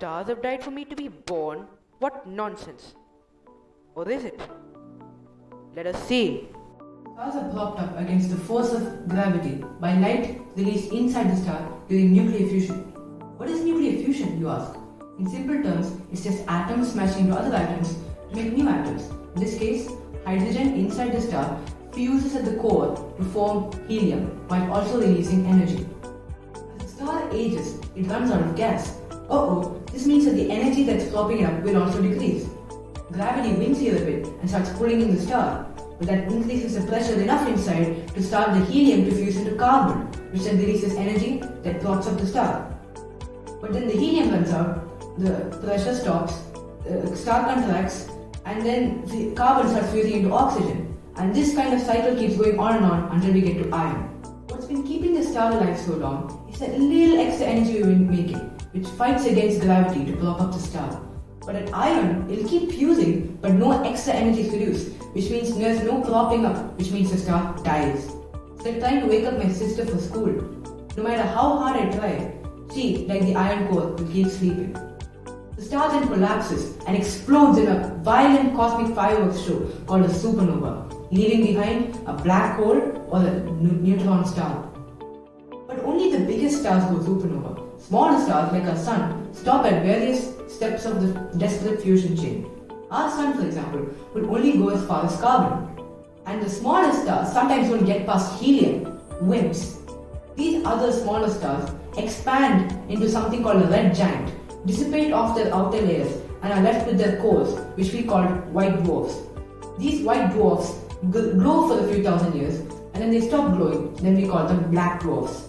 stars have died for me to be born? What nonsense. Or is it? Let us see. Stars are propped up against the force of gravity by light released inside the star during nuclear fusion. What is nuclear fusion, you ask? In simple terms, it's just atoms smashing into other atoms to make new atoms. In this case, hydrogen inside the star fuses at the core to form helium while also releasing energy. As the star ages, it runs out of gas. This means that the energy that's propping it up will also decrease. Gravity wins here a bit and starts pulling in the star, but that increases the pressure enough inside to start the helium to fuse into carbon, which then releases energy that props up the star. But then the helium runs out, the pressure stops, the star contracts, and then the carbon starts fusing into oxygen. And this kind of cycle keeps going on and on until we get to iron. What's been keeping the star alive so long is that little extra energy we've been making, which fights against gravity to prop up the star. But at iron, it'll keep fusing, but no extra energy is produced, which means there's no propping up, which means the star dies. So I'm trying to wake up my sister for school. No matter how hard I try, she, like the iron core, will keep sleeping. The star then collapses and explodes in a violent cosmic fireworks show called a supernova, leaving behind a black hole or a neutron star. But only the biggest stars go supernova. Smaller stars like our sun stop at various steps of the desperate fusion chain. Our sun, for example, will only go as far as carbon. And the smallest stars sometimes don't get past helium, WIMPs. These other smaller stars expand into something called a red giant, dissipate off their outer layers, and are left with their cores, which we call white dwarfs. These white dwarfs glow for a few thousand years, and then they stop glowing, then we call them black dwarfs.